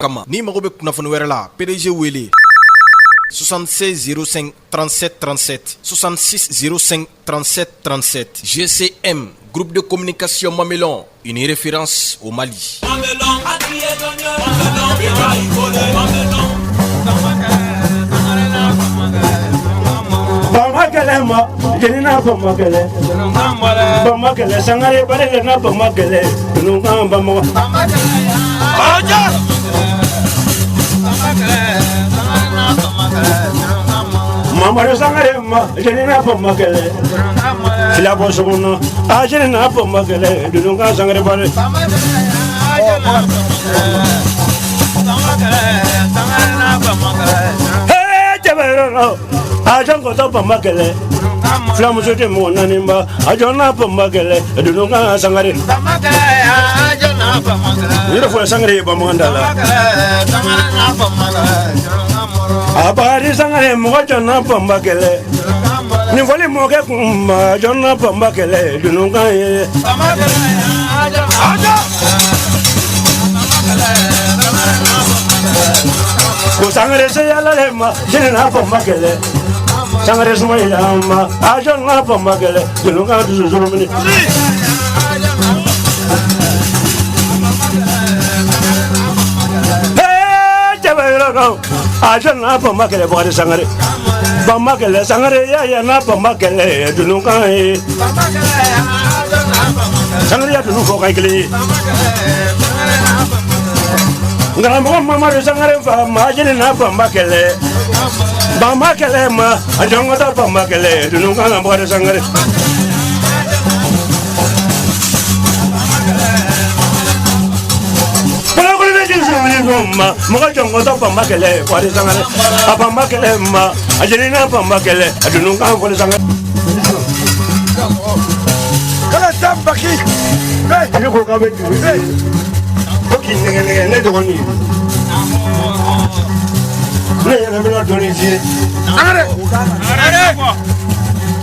Kama ni mago be kunnafoni wɛrɛ la PDG wele 76 05 37 37 66 05 37 37. GCM, groupe de communication Mamelon, une référence au Mali. Bamakele, Jelina Bamakele, Bamakele, Sangare Barena Bamakele, Nunga Bamo. Mama Sangare, Jelina Bamakele, Filabo Sono, Jelina Bamakele, Nunga Sangare Bare. Hey, Javero, Ajan Kota Bamakele, Flamusote Monanimba, Ajona Bamakele, Dunga Sangare. Beautiful Sangare Bamandala. Abari Sangare Mojana Bamakele. Nivoli Moga Kumba, Jona Bamakele, Dunga. Sangare Sayalema, Jelena Bamakele. Sangare Smayama, Ajana Bamakele, Dunga Zurumini. Ajana Bamakele, Body Sangare. Bamakele, Sangare, Yana Bamakele, Dunga. Sangare to Nukakili. Mama Sangare from Majina Bamakele. Bamakele, Ajanga Bamakele, Dunga, Body Sangare. Mogajongo Bamakele, what is Sangare? Bamakele, Ajina Bamakele, I do not know what is Sangare. You go come with Cooking and one year. I'm not doing it.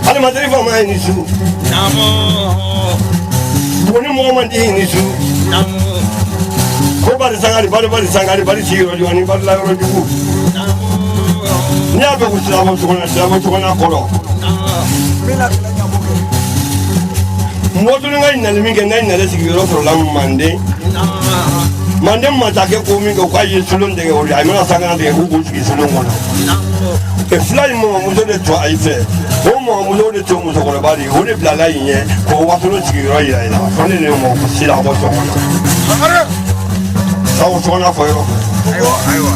I'm a day for my issue. One moment in issue. Nobody sang anybody, see you, anybody like you. Never was I want to Motulinga inalimika ndani na lesi kiro for long Monday. Monday matake komiko kwa Yesu ndege uli amena sanga ndege huko kisulungu. E fly mo muzode to aife. O mo muzode to muzokora bali hone blala yin ko watulo kiro ira ira. Fone ne mo kusila bo to kona. Sawo to kona foyo. Aiwa.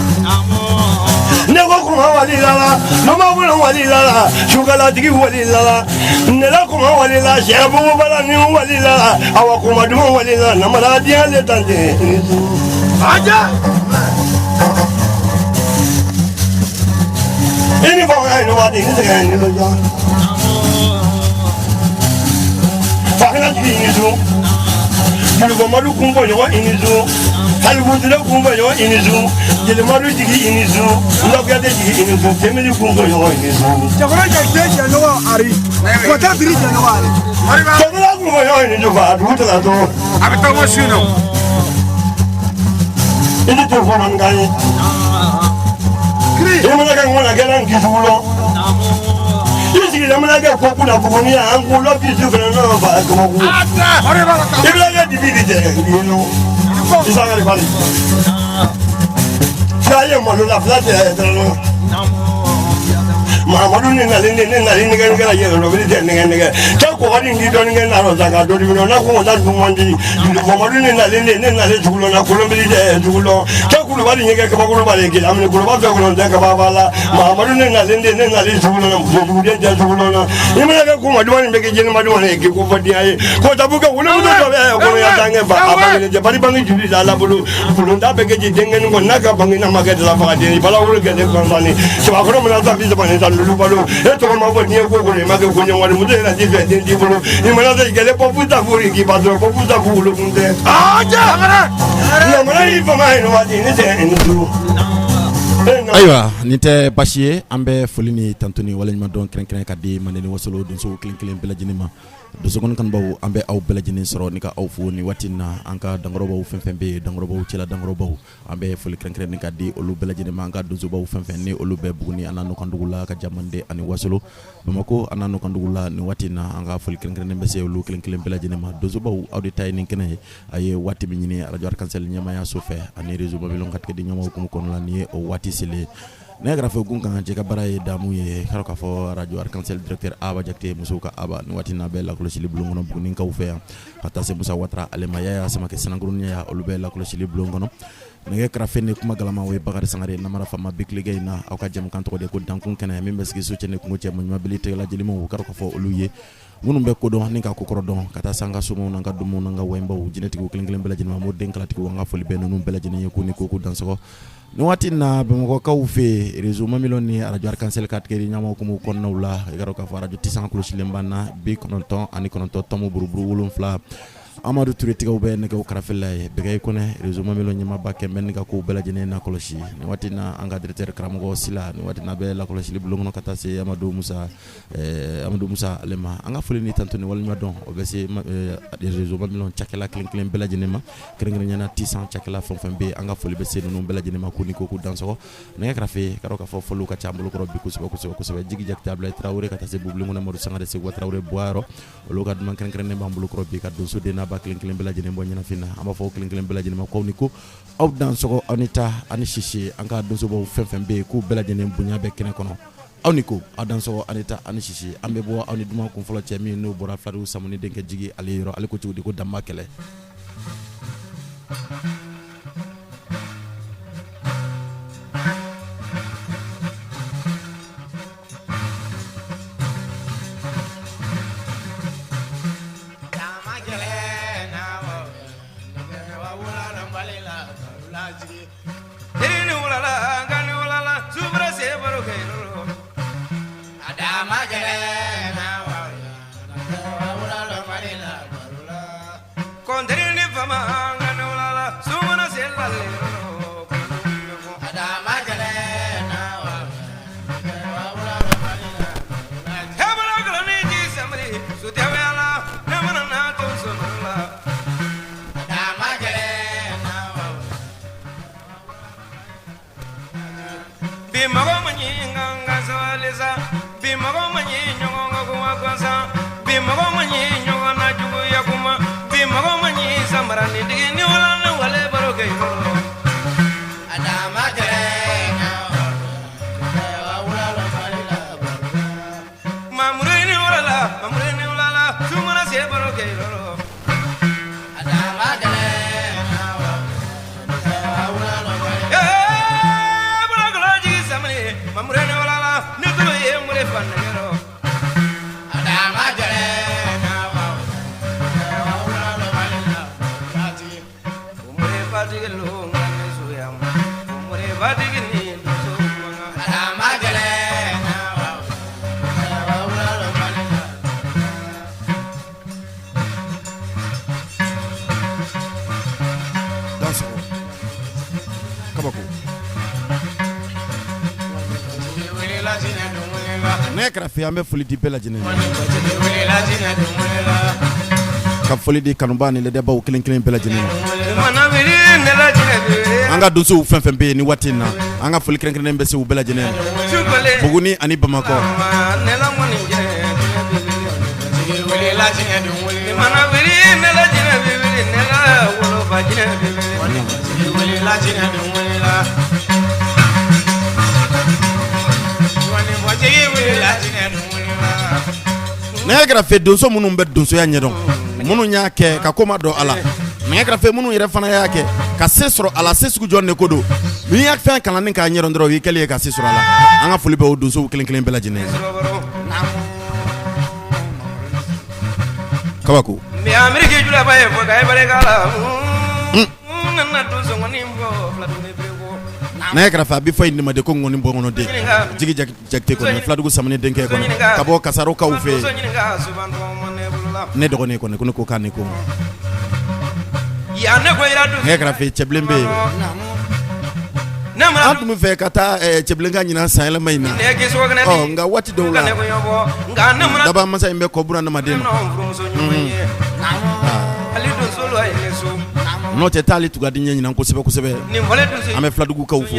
Nego kuma walilala, mama wala walilala, shugala digi walilala. Nela kuma walilala, shebu bala ni walilala, awa kuma dum walilala, namala dia le tante. Aja. Ini bawa ini wadi ni segala ni loja. Fakna digi ni zo. Kalau bamalu kumpo yo ini zo. Kalau butila kumpo yo ini zo. Jadi malu digi ini zo. Ndak ada digi ini zo. Temeli kumpo yo ini zo. Jangan jadi jangan ari. Kota diri jangan ari. Jangan kumpo yo ini zo. Aduh telah tu. Apa tahu masih no? Ini teleponan kali. Ini mana kan mana kan kisulo. Isi kita mana kan kokuna kokunia angkulo kisu kerana apa kamu? Ini lagi di bidi je, you know. Bisa kali balik. Saya malu lah flat ya terlalu. Malu ni nali kan ya lebih je ni. Kau kau hari ni doni kan naro jaga doni ni. Nak kau dah mandi. Malu ni nali julo nak kau lebih je julo. Kau kau hari ni kau kau balik kita. Kami kau balik kau nak kau bala. Malu ni nali julo nak julo je julo nak. Ini mana kau madu ni bagi jenis madu ni kau badi ay. Kau tak buka ulang tu kau yang tanya apa ni? Jadi bangi judi dalam bulu dah bagi jenis dengan kau nak bangi nama kita dalam bagi. Balau ulang kita kau ni. Sebab kau mana tak bisa bangi dulu balu. Itu orang mau ni kau ni maka kau yang orang muda nanti jadi bulu. Ini mana tak kita popular bulu kita pasal popular bulu muda. Aja. Yang mana ini pemain wadi ni saya tu. Aywa nite bashie ambe folini tantuni wala nyima don kren kren kadi manene wasolo don so klen klen bela jinima dosokon kan baw ambe aw belajini soro ni ka aw fu ni watina anka dangorobaw fenfembe dangorobaw cila dangorobaw ambe fuli krenkren ni ka di olu belajini manga dozubaw fenfen ni olu be buguni anano kandugula ka jamande ani wasolo bamako anano kandugula ni watina anga fuli krenkren be se olu klenklen belajini ma dozubaw awdi tay ni kene aye wati bi nyini radio arkansel nyama ya sofe ani rezo babilon kat ke di nyama ko kon la ni o wati sele negra fo gun kan je ka baraye damu ye karo ka fo radio arkansel directeur aba jakte musuka aba ni watina be la klochi libulungono bugni ka ufe hata se musa watra alema ya sama ke sanangrunya ya olube la klochi libulungono nege krafene kuma galama we bagari sangare namara fama biklige na awka jam kan to de ko dankun kana mi meski so chene ko che mobilité la jelimo karo ka fo oluye munum be ko do ni ka ko korodon kata sanga sumo nanga dumu nanga wemba jineti ko klinglen bela jinma mo denkalati ko nga foli be num bela jinne ko ni ko dansoko no watina be mo ka ufe rezo mamilon ni radio arkansel kat keri nyama ko mo kon nawla garo ka fa radio tisan ko silembana bi kononton ani kononton tomo buruburu wulum fla Amadou Touré tigaw be ne ko karafelaye be gay ko ne rezo mamilon nyama bakke men ga ko bela jinne na koloshi ni watina anga directeur kramago sila ni watina be la koloshi liblo ngono kata se Amadou Moussa Alema anga foli ni tantoni wal nyadon o be se rezo mamilon chakela klen bela jinne ma krengre nyana tisan chakela fon be anga foli be se no bela jinne ma ko ni ko danso ne krafe karo ka fo folu ka chambulu ko robbi ko so jigi jak table Traoré kata se bublu ngona modu sangade se wa Traoré boaro o lo kad man krengre bambulu ko robbi kad do so de na ba klen bela jinne bo nyana fina amba fo klen bela jinne ma ko ni ko aw danso anita ani shishi anga do so bo fem be ko bela jinne bunya be kene kono awniko adanso anita ani shishi ambe bo awni duma ko folo chemi no bora fladu samoni denke jigi aliro aliko ci ko damma kele nekrafi ambe foli di bela jinne ka foli di kanubani le deba kelen bela jinne anga dunso fenfen be ni watina anga foli kelen be se bela jinne buguni ani bamako negra fe donso munun be donso ya nyedon munun ya ke ka koma do ala negra fe munun yere fana ya ke ka sesro ala sesku jonne kodo mi yak fe kan nan ka nyedon dro wi kele ka sesro ala anga fuli be donso kelen bela jinne kabako mi amerike jula baye fo kay bare kala na donso ngoni mbo flatu ne brego negra fa bi fay ni ma de ko ngoni mbo ngono de jigi jakte ko flatu ko samane denke ko kabo kasaro ka ufe ne dogone ko ne ko kan ko ya ne ko ira do negra fe cheblembe an tun bɛ fɛ ka taa cɛbilenka ɲinan san yɛlɛma in na nka waati dɔw la daba masa in bɛ kɔ buna adamaden ma n'o tɛ t'ale tugu di ɲɛ ɲinan kosɛbɛ kosɛbɛ an bɛ filadugukaw fo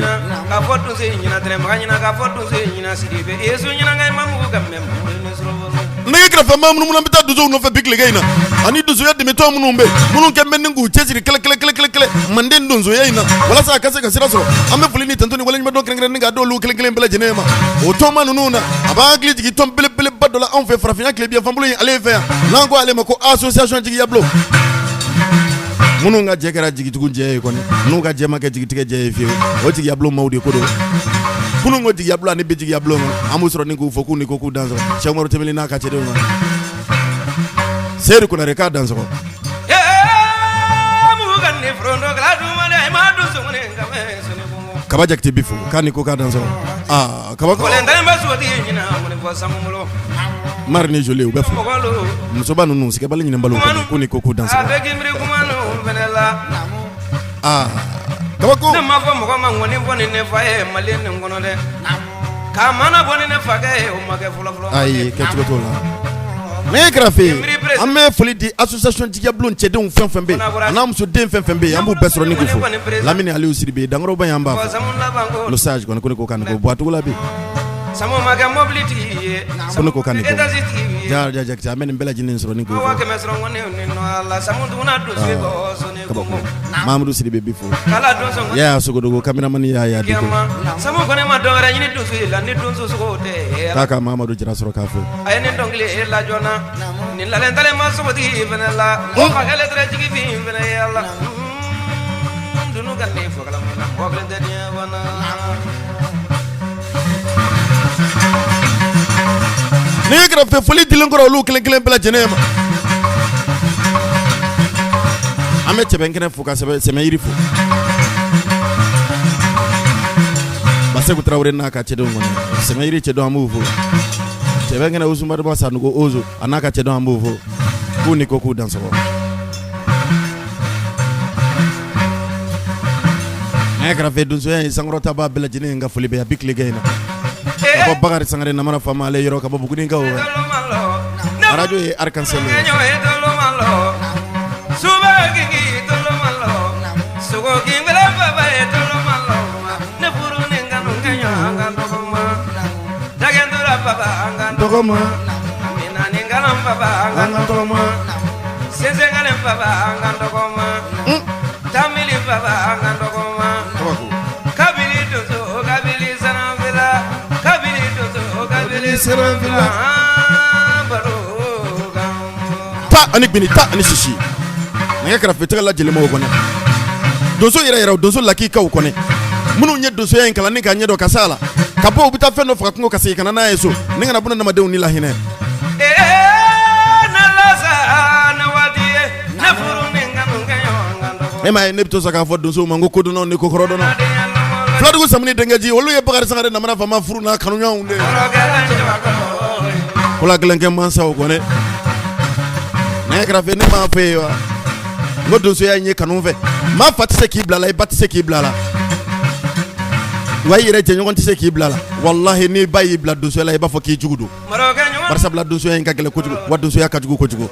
nɛgɛ kɛrɛfɛ maa minnu bɛ taa donsow nɔfɛ bi tilegan in na ani donsoya dɛmɛtɔ minnu bɛ minnu kɛ bɛ k'u cɛsiri kɛlɛ manden donsoya in na walasa a ka se ka sira sɔrɔ an bɛ foli ni tanto ni waleɲumandɔn kɛrɛnkɛrɛnnen ka d'olu kelen bɛɛ lajɛlen ma o tɔnma ninnu na a b'an hakili jigin tɔn belebeleba dɔ la anw fɛ farafinna tilebinyanfanbolo in ale fɛ yan n'an ko ale ma ko association jigiya bulon minnu ka jɛ kɛra jigitigiw jɛ ye kɔni n'u ka jɛ ma kɛ jigitigɛ jɛ ye fiyewu o jigiya bulon maaw de ko don kunun ko jigiya bulon ani bi jigiya bulon an b'u sɔrɔ ni k'u fɔ k'u ni ko k'u dansɔgɔ Cheikh Umaru Tembeli n'a ka cɛdenw ma Seydou Konare k'a dansɔgɔ Kaba Jakite bi fo k'a ni ko k'a dansɔgɔ Kaba ko Mari ni Joli u bɛ fo musoba ninnu sigibali ɲini balo k'u ni ko k'u dansɔgɔ Kaba ko ne ma fɔ mɔgɔ ma ŋɔni fɔ ni ne fa ye Mali nin kɔnɔ dɛ k'a mana bɔ ni ne fa kɛ o ma kɛ fɔlɔ ayi kɛcogo t'o la ne kɛrɛfɛ an bɛ foli di association jigiya bulon cɛdenw fɛn fɛn bɛ a n'a musoden fɛn fɛn bɛ yen an b'u bɛɛ sɔrɔ ni ko fɔ Lamini Aliyu Sidibe Dankɔrɔba y'an b'a fɔ le sage kɔni ko ne ko kan ko Buwatugu la bi Samu ma kɛ mobili tigi ye ko ne ko kan ko ja Jakite an bɛ nin bɛɛ lajɛlen sɔrɔ ni ko fɔ Mamadou Sidibe bi fo ya sogodogo kameramani ya diko Samu kɔni ma dɔwɛrɛ ɲini dusu la ni donso sogo tɛ k'a ka Mamadou Jara sɔrɔ k'a fɔ a ye nin dɔnkili la joona nin lalen talen ma sogotigi fɛnɛ la o fakɛlɛ tɛrɛ jigi fin fɛnɛ ye la dunu ka ne fɔ kalama na mɔgɔ kelen tɛ diɲɛ kɔnɔ ni kɛrɛfɛ foli dilen kɔrɔ olu kelen bɛɛ lajɛlen ma an bɛ cɛbɛn kɛnɛ fo ka sɛmɛ yiri fo Baseku Traoré n'a ka cɛdenw kɔni sɛmɛ yiri cɛdenw an b'u fo cɛbɛn kɛnɛ Usumadiba Sanogo Ozo a n'a ka cɛdenw an b'u fo k'u ni ko k'u dansɔgɔ ne kɛrɛfɛ donsoya in sankɔrɔta b'a bɛɛ lajɛlen ka foli bɛ yan bi tilegan in na ka bɔ Bakari Sangare Namara Fama ale yɔrɔ ka bɔ Buguninkaw radio ye Arc-en-Ciel ta ani bini ta ani sisi nɛgɛ kɛrɛfɛ tɛgɛ lajɛlen ma o kɔnɔ donso yɛrɛ donso lakikaw kɔnɔ minnu ye donsoya in kalan ni k'a ɲɛdɔn ka se a la ka bɔ u bɛ taa fɛn dɔ faga kungo ka segin ka na n'a ye so ni kana buna adamadenw ni lahinɛ e ma ye ne bɛ to sa k'a fɔ donsow ma ko kodɔnnaw ni kokɔrɔdɔnnaw filadugu Samini Dengeji olu ye Bakari Sangare Namara Fama furu n'a kanuɲɔgɔnw de kola gɛlɛnkɛ mansaw kɔnɛ nɛgɛ kɛrɛfɛ ne m'a fɔ ye wa n ko donsoya in ye kanu fɛ maa fa tɛ se k'i bila la i ba tɛ se k'i bila la wa i yɛrɛ jɛɲɔgɔn tɛ se k'i bila la walahi n'i ba y'i bila donsoya la i b'a fɔ k'i jugu don barisa bila donsoya in ka gɛlɛn kojugu wa donsoya ka jugu kojugu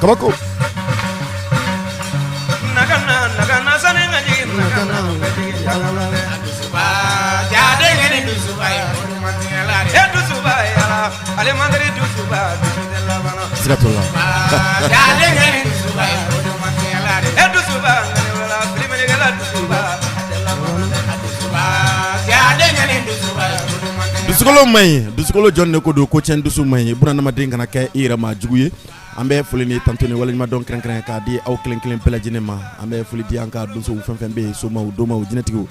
kabako Siratullah dusukolo maɲi dusukolo jɔn de ko don ko tiɲɛ dusu maɲi buna adamaden kana kɛ i yɛrɛ ma jugu ye an bɛ foli ni tanto ni waleɲumandɔn kɛrɛnkɛrɛn k'a di aw kelen bɛɛ lajɛlen ma an bɛ foli di an ka donsow fɛn fɛn bɛ yen somaw domaw jinɛtigiw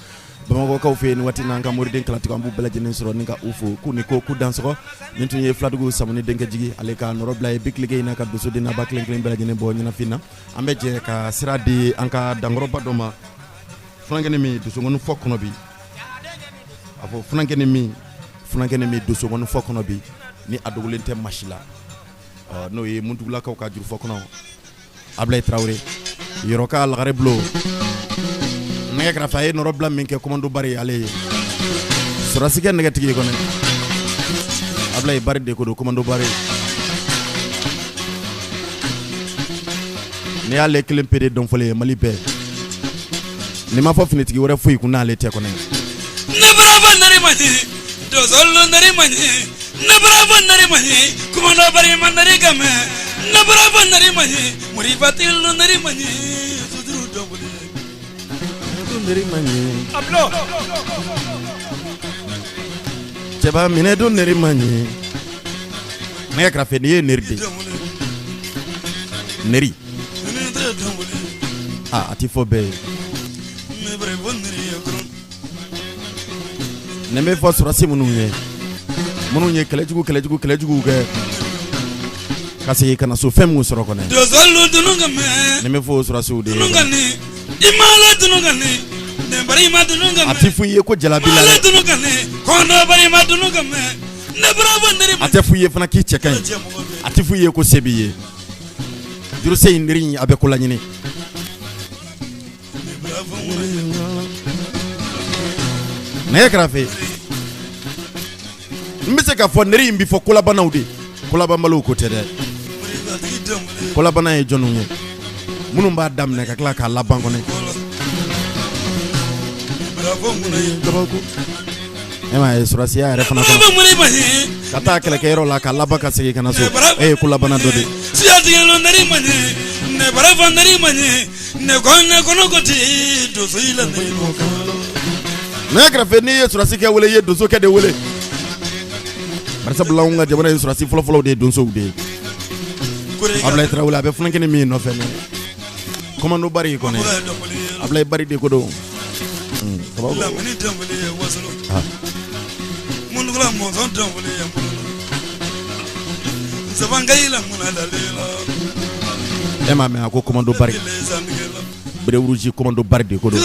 Bamakɔkaw fɛ yen nin waati n'an ka moriden kalatigiw an b'u bɛɛ lajɛlen sɔrɔ ni ka u fo k'u ni ko k'u dansɔgɔ nin tun ye filadugu Samuni Denkɛjigi ale ka nɔrɔ bila ye bi tilegan in na ka dosoden n'a ba kelen bɛɛ lajɛlen bɔ ɲɛnafin na an bɛ jɛ ka sira di an ka dankɔrɔba dɔ ma funankɛni min dosogɔni fɔ kɔnɔ bi a fɔ funankɛni min dosogɔni fɔ kɔnɔ bi ni a dogolen tɛ masi la n'o ye Muntugulakaw ka jurufɔ kɔnɔ Ablaye Traoré yoroka lagare blo nege karafe ye nɔrɔ bila min kɛ commando bari ale ye surasi kɛ nɛgɛ tigi kɔnɔ Ablaye Bari de ko do commando bari ni ale kelen pere don fole Mali bɛɛ ni ma fɔ finitigi wɛrɛ foyi kun n'ale tɛ kɔnɔ ne bravo nari mani dozolo nari mani ne bravo nari mani commando bari mandari game ne bravo nari mani muribatil nari mani suduru dobule nari mani ablo cɛba minɛ don nari mani nɛgɛ karafe ni ye neri de neri a ti fɔ bɛɛ ye ne bɛ fɔ surasi minnu ye kɛlɛjugu kɛ ka segin ka na so fɛn minnu sɔrɔ kɔnɔ ne bɛ fɔ surasiw de ye a ti f'u ye ko jalabi la a tɛ f'u ye fana k'i cɛ ka ɲi a ti f'u ye ko se b'i ye juruse in neri a bɛ ko laɲini nɛgɛ karafe n bɛ se k'a fɔ neri in bɛ fɔ kolabanaw de kolabanbaliw ko tɛ dɛ kolabana ye jɔnniw ye minnu b'a daminɛ ka tila k'a laban kɔnɔ e ma ye surasiya yɛrɛ fana kɔnɔ ka taa kɛlɛkɛyɔrɔ la ka laban ka segin ka na so e ye kolabana dɔ de nɛgɛ karafe n'i ye surasi kɛ wele i ye donso kɛ de wele bari sabula anw ka jamana ye surasi fɔlɔfɔlɔw de ye donsow de ye Ablaye Tarawele a bɛ funankɛni min nɔfɛ commando bari kɔnɔ Ablaye Bari de ko don e ma mɛn a ko commando bari Berewuruji commando bari de ko don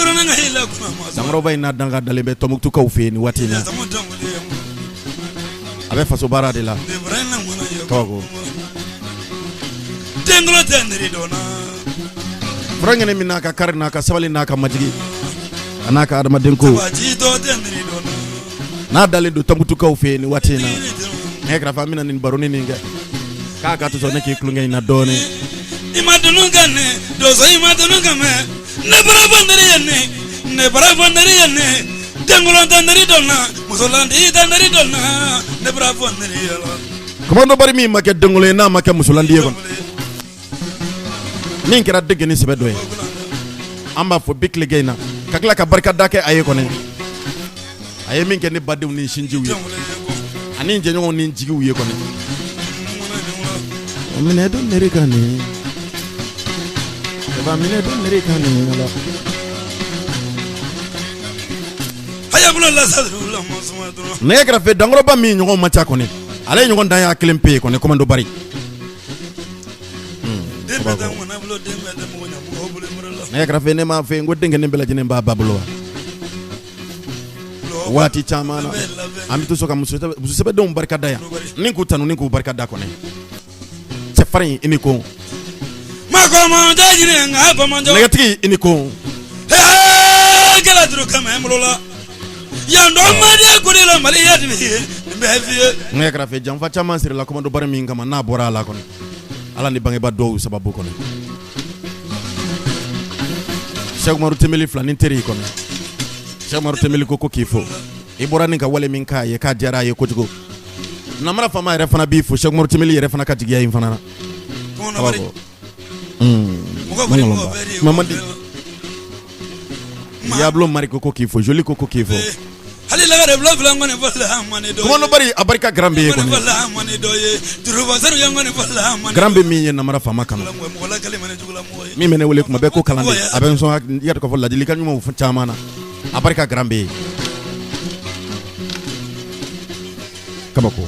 Sankɔrɔba in n'a danga dalen bɛ Tɔnbukutukaw fɛ yen ni waati in na a bɛ faso baara de la kabako furankɛnɛ min n'a ka kari n'a ka sabali n'a ka majigi a n'a ka adamaden ko n'a dalen don Tɔnbukutukaw fɛ yen ni waati in na nɛgɛ karafe an bɛna nin baroni nin kɛ k'a ka to sɔn ne k'i tulonkɛ in na dɔɔnin ima dunu ganne dozo ima dunu game ne bravo ndari yenne dengolo ndari donna musolandi ndari donna ne bravo ndari yala commando bari min ma kɛ dengolo ye n'a ma kɛ musolandi ye kɔnɔ min kɛra dege ni sɛbɛ dɔ ye an b'a fɔ bi tilegɛ in na ka tila ka barika da kɛ a ye kɔnɔ a ye min kɛ ne badenw ni sinjiw ye ani jɛɲɔgɔnw ni jigiw ye kɔnɔ minɛ don neri kan nin minɛ don neri kan nin ala nɛgɛ karafe dankɔrɔba min ɲɔgɔn ma ca kɔnɔ ale ye ɲɔgɔn dan y'a kelen pe ye kɔnɔ commando bari nɛgɛ karafe ne m'a fɛ n ko denkɛnin bɛɛ lajɛlen b'a ba bolo wa waati caman na an bɛ to so ka muso sɛbɛdenw barika da yan ni k'u tanu ni k'u barika da kɔnɔ cɛfarin i ni ko nɛgɛtigi i ni ko nɛgɛ karafe janfa caman sirila commando bari min kama n'a bɔra a la kɔnɔ ala ni bangeba dɔw sababu kɔnɔ Cheikh Umaru Tembeli filanin teri kɔnɔ Cheikh Umaru Tembeli ko k'i fo i bɔra nin ka wale min k'a ye k'a diyara a ye kojugu namara fama yɛrɛ fana b'i fo Cheikh Umaru Tembeli yɛrɛ fana ka jigiya in fana na Mamadi Diablo Mari ko k'i fo Joli ko k'i fo commando bari a barika Grambe ye kɔnɔ Grambe min ye namara fama kanu min bɛ ne wele kuma bɛɛ ko kalande a bɛ n sɔn i yɛrɛ ka fɔ ladilikan ɲumanw caman na a barika Grambe ye kabako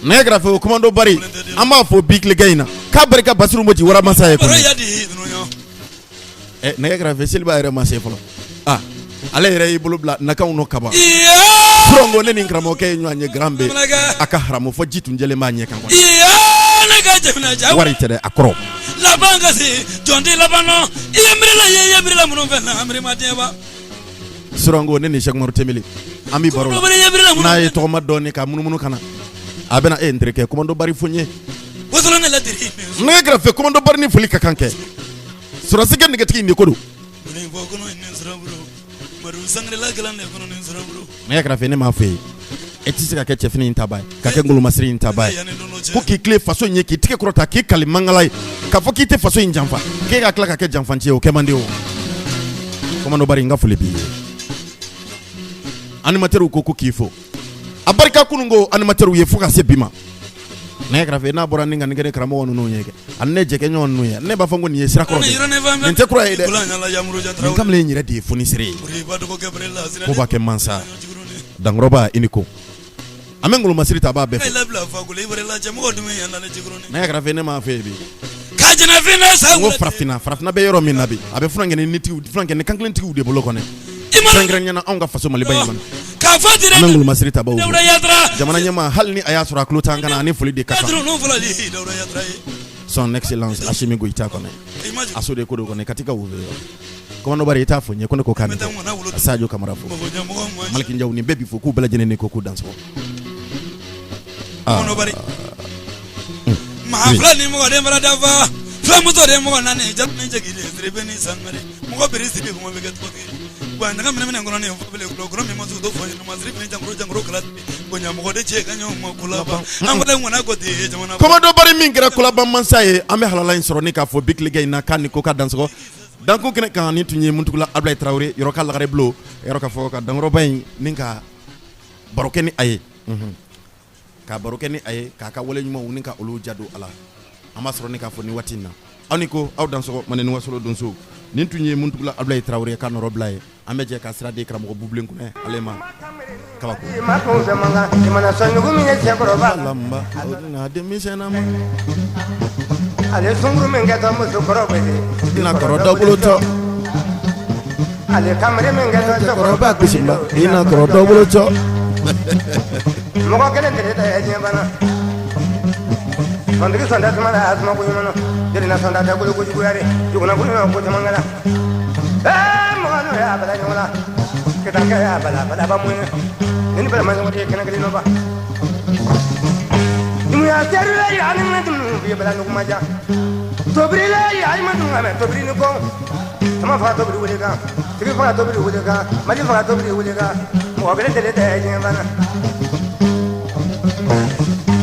nɛgɛ karafe o commando bari an b'a fɔ bi tilegɛ in na k'a barika Basiru Moji waramasa ye kɔnɔ nɛgɛ karafe Seliba yɛrɛ ma se fɔlɔ ale yɛrɛ y'i bolo bila nakaw no kaba furongo ne ni karamɔgɔkɛ ye ɲɔgɔn ye Grambe a ka haramu fɔ ji tun jɛlen b'a ɲɛ kan kɔnɔ wari tɛ dɛ a kɔrɔ la bangasi jondi la bano yemrila muno fenna amri mateba surango ne ni Cheikh Maru Temeli ami baro na ye to ma doni ka munu kana abena entreke komando bari fonye wosolo ne la diri ne grafe komando bari ni fuli ka kanke sura sigen ne tiki ni kodo ne bokono ne surabro maru sangre la galane kono ne surabro ne grafe ne ma fe etisi ka ke chefini intabai ka ke ngulu masri intabai ko ki clé façon nye ki tike krota ki kali mangalai ka fo ki te façon injanfa ke ka kla ka ke janfantie o ke mande o komando bari nga fuli bi animateur ko kifo abarika kunungo animateur ye fuka se bima ne grafe na bora ninga ngere kramo wonu no nyeke anne jeke nyon no ye ne ba fango ni sira kro de nte kro ide kamle nyire di fonisire ko ba ke mansa dangroba iniko amengulu masiri taba be ne grafe ne ma fe bi kajina fina sa ngo frafina be yoro min nabi abe frangene niti frangene kanklen ti ude bolo kone sangren nyana onga faso mali bayi man ka fatire amengulu masiri taba u dawra yatra jamana nyama halni ayasura kluta ngana ani fuli de kaka no fula li dawra yatra son excellence Ashimi Goita kone asode kodo kone katika uve komando bari itafu nye kone ko kame Sadio Camara fo maliki njaw ni bebi fo ku bela jene ne ko ku dance fo kono bari ma flani mo de mara dava flamu to de mo nane jat ne jagile trebeni sangare mo beri sibi ko mo be gat ko ba na kamene mene ngono ne fo bele ko gro mi mo zo do fo ni mazri ni jangro kala ko nya mo de che kanyo mo kula ba am de ngona ko de jamana komando bari mingira kula ba mansaye ame halala insoro ni ka fo big ligay na kan ko ka dance ko dan ko kene kan ni tunye muntukula Ablaye Traoré yoro ka lagare blo yoro ka fo ka dangro bay ninka barokeni aye ka barokeni aye ka wole nyuma uninka olu jado ala ama soro ni ka fo ni watina aniko aw dan so manen wasolo don so ni tunye muntukula Ablaye Traoré ka no roblaye ameje ka srade kram ko bublen ko ne alema kabako ma ko zamanga mana sonu gumi ne che koroba lamba na de misena ma ale sunguru menga to mo so korobe ina korodo buluto ale kamre menga to koroba kusimba ina korodo buluto mo ko kene tere ta e bana Andri sonda tamara asma ko yimano jeri na sonda ta ko juguyare juguna ko na ko tamangala mo no ya bala nyola kita ka ya bala ba mu ni bala ma ko te kana kali no ba dimu ya teru ya ni na dum bi bala no ma ja tobri la ya ma dum ma tobri no ko sama fa tobri wule ga tigi fa tobri wule ga mali fa tobri wule ga mo bele tele te je bana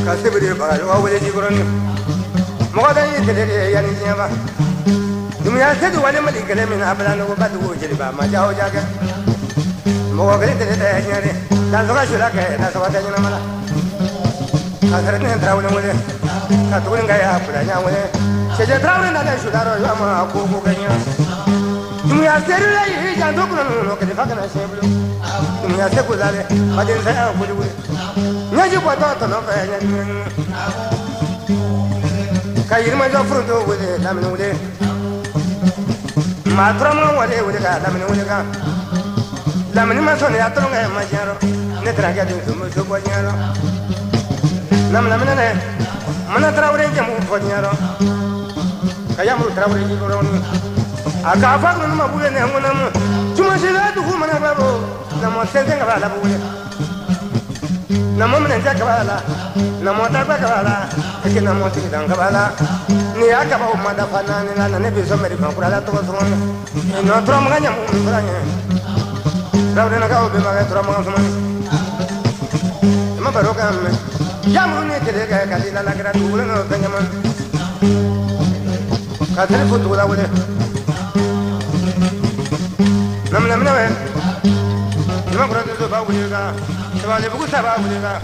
kaste bari ba wa wale ji goroni mo ga dai tele ya ni je ba dum ya se du wale mali kale min abala no ba du je ba ma ja ho ja ga mo ga tele te ya ni dan so ga shura ke da so ga ta ni na mala ka sare ne tra wale wale ka tu ga ya pula nya wale se je tra wale na da shura ro ya ma ko ko ga nya dum ya se ru ya ja do ko no ke fa kana se blu dum ya se ko dale ba den sa ya ko du nyaji kwa to no fa nya ka yirma jo fruto wele la min wele ma trama wele wele ka la min wele ka la min ma so ne ya tro nga ma jaro ne tra ga de mo so ko nyaro nam la min ne mana tra wele jamu ko nyaro ka ya mu tra wele ji ko ron aka fa no ma bule ne ngona mo tuma se la du mana babo na mo se nga ba la bule namo mene nja kabala namo tagba kabala eke namo tigi dan kabala ni akaba o mada fana ni la ne biso meri kan kura la to so no tro mga nyamu kura nya rawde na ka o be ma tro mga so ma baro ka me yamu ni tele ka kalila la gra tu no tanya man ka tele futu la wele nam nam na we ma kura to ba wele ka Sabale buku sabah boleh ka,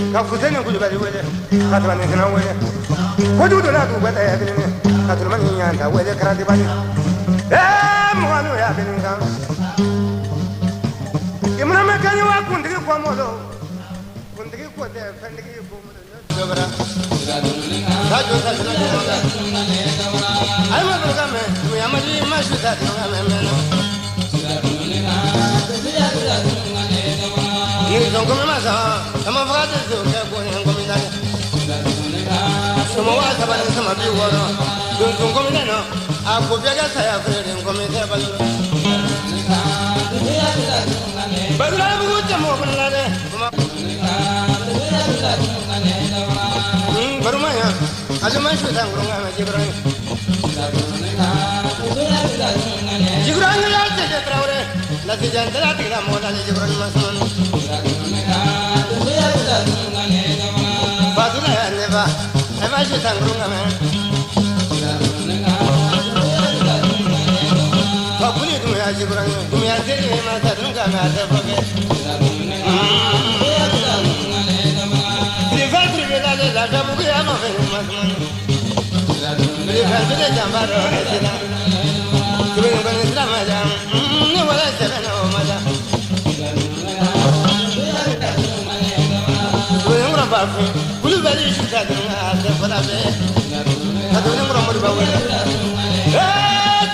kau fusen yang kuju balik boleh, kata mana kena boleh, kuju tu nak tu buat ayah kini, kata mana ni yang tak boleh kerana di balik, muka ni ya kini kan, gimana mereka ni wak kuntiki kuat molo, kuntiki kuat deh, kuntiki kuat molo, jawara, saju, ayo mana kami, tu yang macam macam tu kami, Ni don't come masa, sama frate zo ke ko en komita. Sama wa sabani sama bi woro. Dun komine no. Aku biaga saya fere komite balu. Badra bu jamu kunale. Barumaya. Azuma shudan kurunga ma Jibrani. Jibrani la te traure. La te jantala tira mola Jibrani masun. Badula ya neba. Ama shudan kurunga ma. Bakuni dumya Jibrani. Dumya tere ma ta dunga ma ta boge. La jabu que ama fe mas mano. Me falta de llamar a ella. Tuve un buen drama. No wala se na o mala. Tuve un gran papi. Kulu bali shuta dunga se para be. Hadu un gran mari bawe.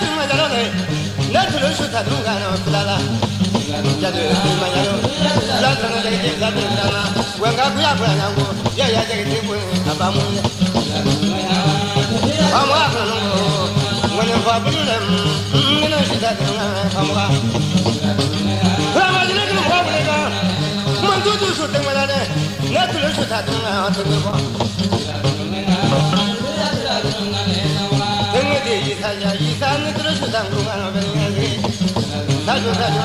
Tuma dalale. Na tulo shuta dunga no kulala. Jadu mayalo. La tana de la tana. Wenga kuya kuya nango. Ya jadi tipu abamu. Kamu akan nunggu. Menyapa belum? Mana sudah dengar kamu? Kamu jadi kamu apa? Mantu sudah mana? Nanti sudah dengar terus. Dengar dia saja, isan terus sudah dengar apa ni? Saju mana?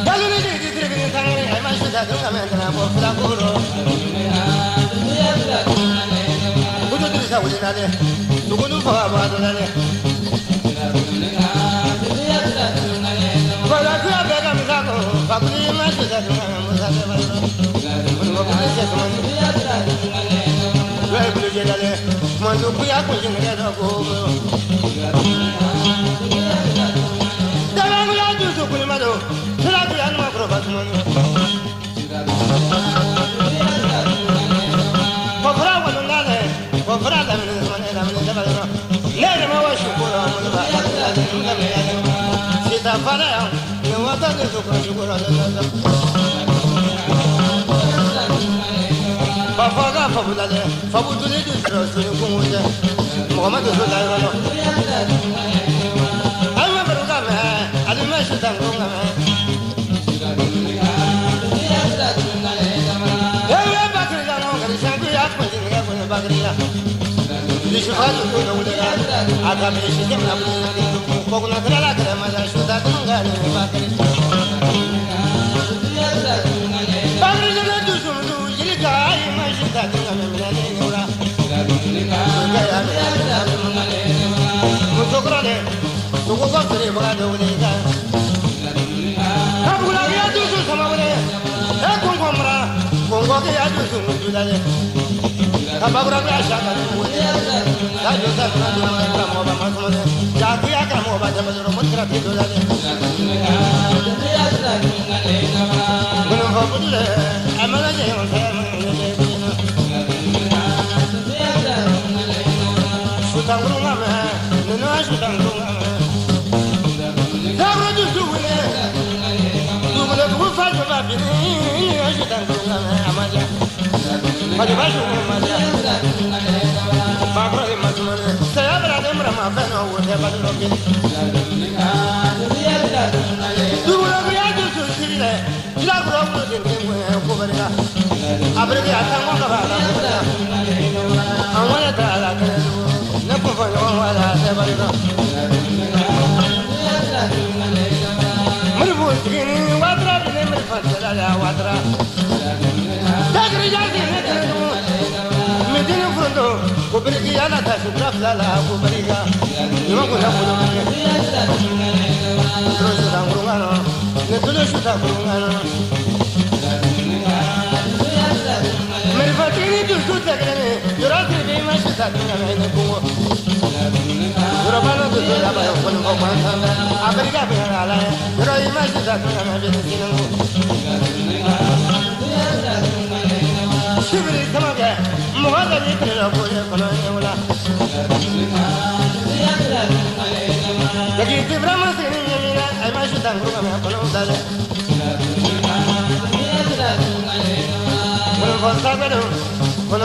Kalau ni dia terkini tangan, ayam sudah dengar mana? Apa pula? Kudu bisa ujiannya, tunggu apa adanya. Kalau aku ada kami kaku, kaku ini masih ada musafir baru. Menunggu kerja teman. Dua bulan jadi, menunggu aku jangan aku. Dalam bulan itu kulit madu, sudah bulan makro batuman. Berada di mana mana Nere mau syukur Allah. Kita pada yang watan itu syukur Allah. Bapak pabudale, pabudule itu terus kumuje. Muhammad Rasulullah. Alma berukame, alma syutan kumame. Ya bakri jangan ngari sangku ya penting ya punya bakri ya. Dishfatu kuna udara, agam ishijam abuna dindu, pokuna krala krama da shuda tunga ni bakri. Bakri jana dusum du jilika ay mashita tunga memina ni nura. Gaya ni mutokrale, tuko bakri bagado ulika. Kabula ya dusum sama ule, kongomra, kongo ya dusum udale. Kabura biasa kan, saya juga pernah kamu apa maksudnya? Jadi kamu apa jam berumur berapa itu lagi? Belum apa dulu, amal aja yang saya mengenai begini. Sutang rumah mah, nuna sutang rumah mah. Kamu justru ini, dulu aku faham apa ini sutang rumah mah amalnya. Pada baju amalnya. Bakro masmane saya berada merama fano udah pada lagi dulu lagi aja susile tidak berapa dengan aku berita abadi akan mau kabar awalnya tak ada nak pun awalnya saya berita meribut ini watra ini meribut ada watra tak kerja ini medina front Kuberiki ana ta sukraf lala kuberika Nima kuna kuna Terus sudah kurungano Netulus sudah kurungano Merifat ini justru tak kena Jurat ini masih tak kena Ini kungu Jurabana justru dapat Kun kopan sama Amerika pengen alay Jurat ini masih tak kena Jadi sinangku Sibiri sama ke Muhammad ini kena boleh kalau ini ulah. Jadi itu berapa sih ini mina? Saya masih tanggung kami kalau udah. Kalau kau tak ada, kalau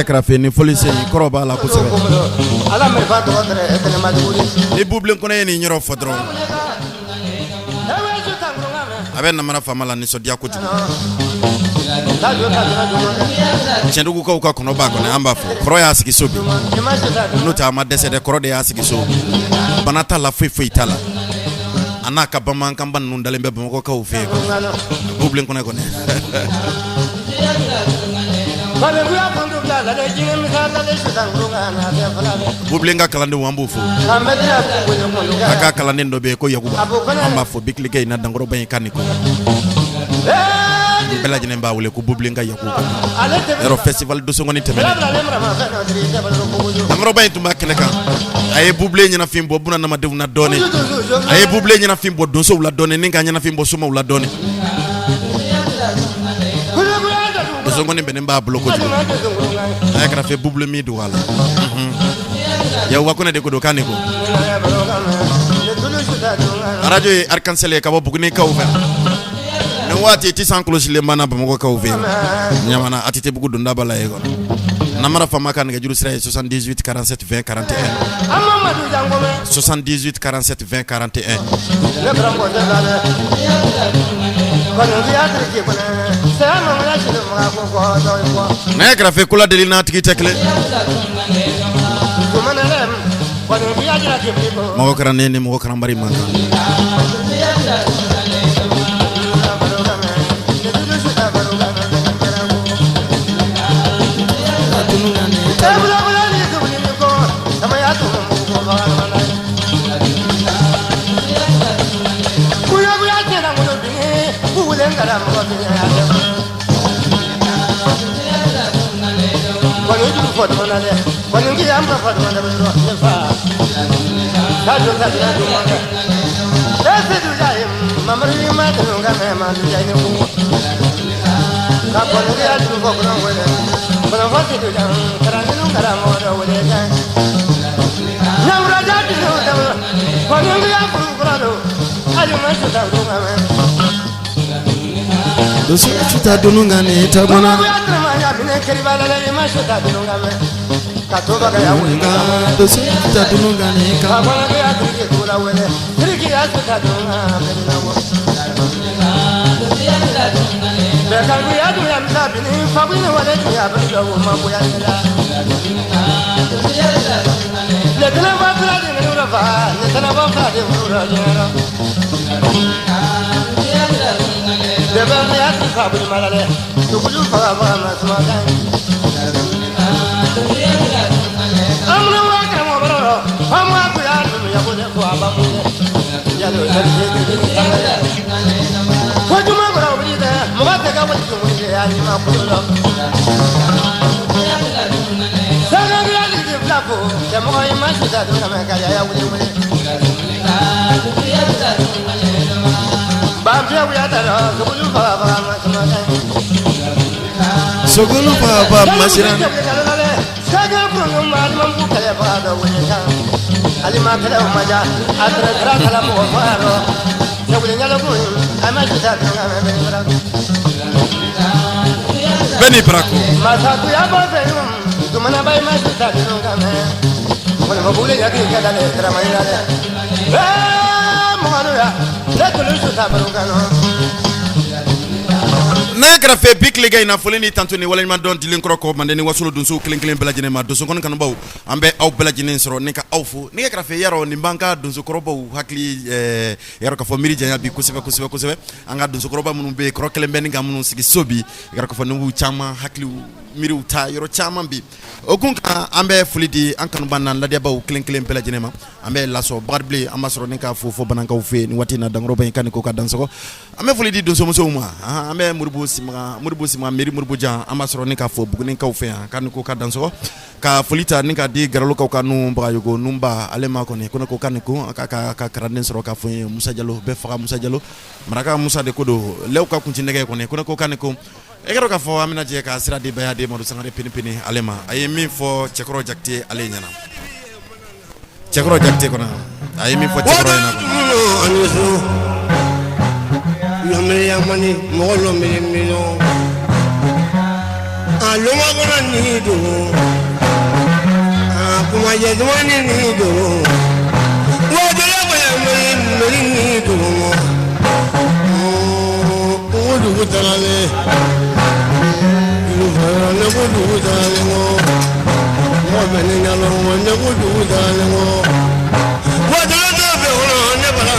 Karafe ni folise koroba la kusebe ni buble kone ni nyoro fodro aben namara famala ni sodia kuti chendugu ko kono ba kono amba fo kro ya sikisobi nuta ma dese de kro de ya sikisobi banata la fo itala anaka baman kamba nundale mbe bamako ka ufe buble kone kone Bublinga kalande wambufu aka kalande ndobe ko yakuba amba fo biklike na dangoro ban kaniko bela jine mbawule ko bublinga yakuba ero festival do songoni temene dangoro ban tumba keleka ay buble nyina fimbo buna na madewu na done ay buble nyina fimbo do so wala done ninga nyina fimbo suma wala done zongoni benemba bloko ay kara fe buble mi do wala ya wakona de ko do kaniko radio arkansele ka bobu ni ka ouvert ne wati ti san cloche le mana ba mako ka ouvert nyamana atite bugu do ndabala yego namara fama kan ga juru sira 78 47 20 41 78 47 20 41 na grafe kula delina tiki tekle mo kara nene mo kara mari manga dosu chuta dunungane tabona dosu chuta dunungane Bekaguya du yam sabini fabini wale du ya bendo mabuya nela. Le tena va tra de nura va, le tena va fra de nura jera. Bekaguya du fabini malale, tu kulu fa va masmaga. Amna wa kama baro, amwa kuya du ya bode ko abamu. Ya do ya Wajuma bro bide, mabate ka wajuma bide ani mapulo. Saga gali de flapo, ya mo ay masuda do na ka ya wuli wuli. Bamja ya tara, gulu fa fa masama. Sogulu fa masira. Saga bro mali mampu kaya fa do wuli ka. Ali ma kala maja, atra tra kala mo faro. Beni Braco. Nagra fe big lega ina foleni tantuni wala ma don dilin kroko mande ni wasulu dunsu klen belajine ma dunsu kon kan baw ambe aw belajine soro nika awfu ni gra fe yaro ni banka dunsu krobo hakli yaro ka fo miri janya bi kusebe anga dunsu kroba munu be krokle ben nga munu sigi sobi yaro ka fo nu chama hakli miri uta yaro chama bi okunka ambe fulidi ankanu banan la dia baw klen belajine ma ambe laso barble amasoro nika fo bananka ufe ni watina dangroba kan ko ka dansoko ambe fulidi dunsu muso ma ambe murbu sima meri murbuja amasoro nika fo bugni ka ufe kan ko ka danso ka folita nika di garalo ka kanu ba yugo numba alema ko ne ko kan ko ka karanden soro ka fo Musa Jallo be fa Musa Jallo maraka Musa de kodo lew ka kunti ndege ko ne ko kan ko e garo ka fo amina je ka sira di bayade modu sangare pini alema ayemi fo chekro jakte ale nyana chekro jakte ko na ayemi fo chekro yana Lomé yamani mo lomé mino a loma gona ni do a kuma je dwani ni do wa de la ba yamani ni do o du talale you fara na ko du talale mo benen na lo na ko du talale mo wa de la da be ho na bala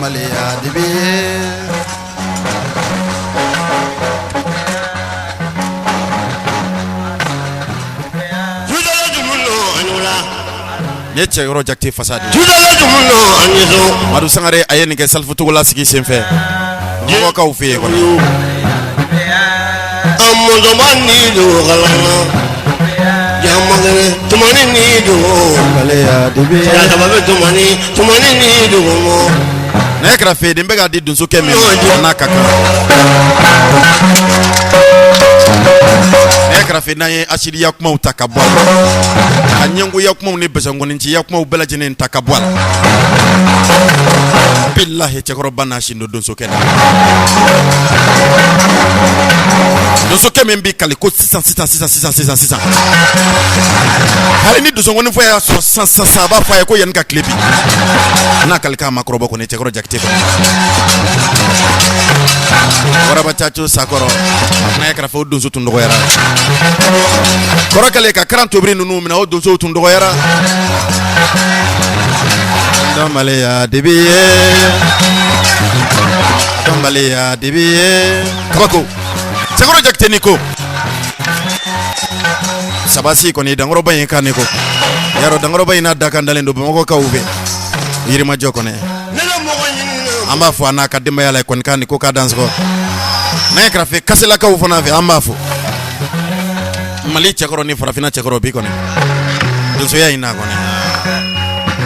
Malia dibi Judala jumuno anula Neche rojacti fasadi Judala jumuno anizo Madu sangare ayeni ke salfu tugula sigi semfe Ngo ka ufiye ko Amondo mani do galana Yamagane tumani ni do Malia dibi Ya sababe tumani ni do mo Nekra fe dimbe ga di dunsu kemi na kaka Nekra fe na ye asiri yakuma utakabwa Anyangu yakuma ni bezango nchi yakuma ubela jene ntakabwa Billahi chekoro bana shindo dunsu kena Dunsu kemi mbi kaliko 600 Hali ni dunsu ngoni fwe ya 600 fwe ya ko yanka klebi Na kalika makrobo kone chekoro jakte Waraba chacho sakoro na yakra fa dunsu tundogo yara Kora kale ka 40 obri nunu mina o dunsu tundogo yara Domale ya dibiye Kabako chekoro jakte niko Sabasi kone dangoro bayin kaniko Yaro dangoro bayin adaka ndalendo bamako ka ube Yirima jokone Amba fo anaka dimba yala kon kan ko ka dance ko na ekra fe kasela ka ufona fe amba fo mali chakoro ni farafina chakoro bi kone dunso ya ina kone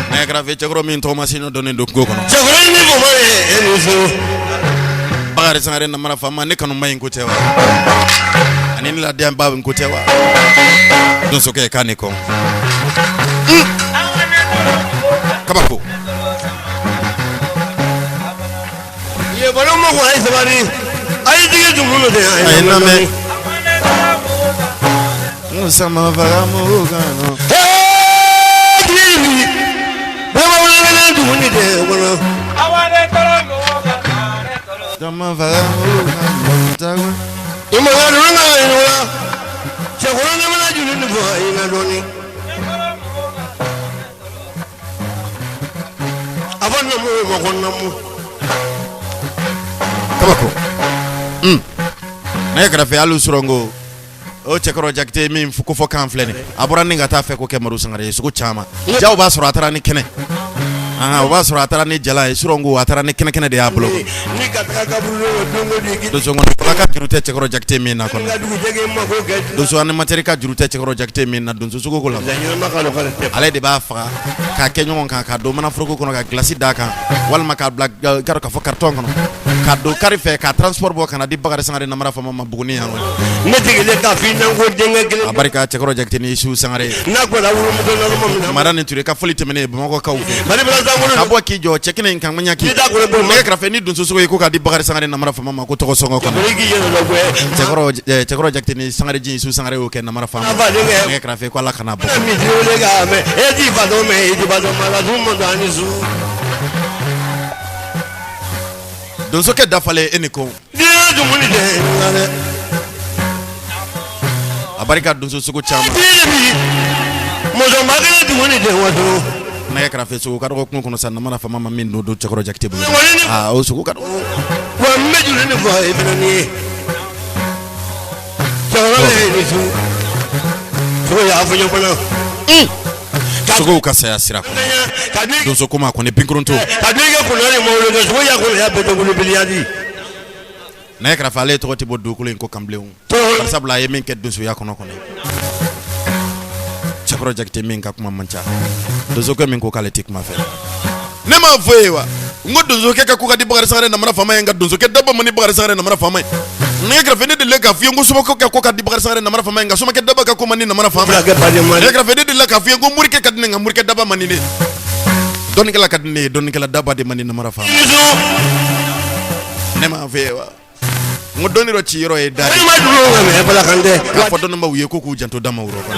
na ekra fe chakoro min to masino donen do go kono chakoro ni ko mare enuso bagare sangare na mara fama ne kanu mai ngotewa anini la dia mbaba ngotewa dunso ke kaniko kabako Balo mo ko ay sabari ay dige jumuno de ay name sama vagamu gano Kiri Baba wala dumuni de wala Awale tolongo kanare tolongo. sama vagamu gano Ima wala wala Chakula na mana juluni bo ina doni Abana mu makonna mu kabako na yakara fe alu surongo o chekoro jakte min fuko fo kan flene abura ninga ta fe ko ke maru sangare suko chama jaw ba sura tara ni kene o ba sura tara ni jala surongo atara ni kene de ablo Ni kataka bulu dongo digi do zongo ka jurute chekoro jakte min na kono Dugu jege ma ko ke do so an materi ka jurute chekoro jakte min na do suko ko la Zanyo makalo kala te ale de ba fa ka kenyo ka do mana fruko kono ka glasi daka wal maka black karo ka fo carton kono ka do kari fe ka transport bo kana di bagare sangare na mara fa mama buguni ya Ne tigele ka fi nango denga gele abarika chekoro jakte ni su sangare Na ko la wulu mudo na mo mina mara ni ture ka foli temene ba mako ka ufe Mari bala zango ka bo ki jo chekine kan manya ki Ni da ko le bo ne ka fe ni dun so ko ka di bagare sangare na mara fa mama ko to songo kono Rigi yelo lo gwe chekoro jakte ni sangare ji su sangare o ke na mara fa mama ne ka fe ko la kana bo Mi dole ga me e di fado me e di fado mala du mo dani zu dun so ke dafale eniko Di du muni de ngale abarika dun so ko chama Di bi Mo zo magale du muni de wato na ya krafe so ka ko kono san na mara fa mama min do chekoro jakte bu Wani ni o so ko ka Wa me jule ni bo e bini Chawale ni su So ya fu yo bana sogo ka saya sira ko Kadwi don so kuma ko ne pinkurunto kadwi ga kunani mo lo so ya ko ya beto gulu biliadi na yakra fale to ti boddu ko len ko kamblew To sabla ye min ket don so yakono ko ne cha project min ka kuma mancha don so ko min ko kale tik ma fe ne ma voewa ngodo zo ke ka ko di bagar sare na mara fama nga don so ke dabba mani bagar sare na mara fama ne yakra fe ne de le ka fi ngo so ko ka di bagar sare na mara fama nga so ma ke dabba ka ko mani na mara fama Bra ke pade man yakra fe de le ka fi ngo muri ke kadne nga muri ke dabba mani ne don ke la kadne don ke la dabba de mani na mara fama Nizo ne ma voewa ngodoni ro ci yoro e dari ma duro ga me bala kande ka fodo no mbaw ye ko ku janto dama wuro ko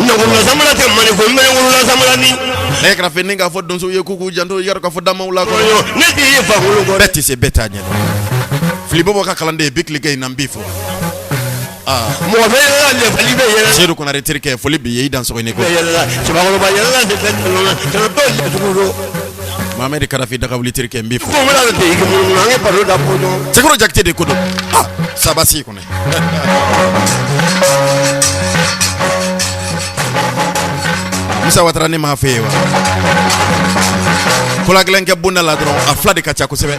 no ko samala te mani ko me ngulu samala ni ne kra fe ninga fodo so ye ko ku janto yar ko fodo dama wula ko yo ne ti ye fa ngulu ko betti se betanye flibo bo ka kalande bik ligay nam bifo mo be la le fali be yela seru ko na retirke foli bi yi dan so ne ko be yela ci ba ko ba yela se beto no te no to le duro mamedi kara fi daga wlitirke bifo ko mala te ki mo ngi paro da podo seguro jakte de kodo sabasi ko ne musa watrani ma fewa kula glenke bunna la dron afla de kacha ko sebe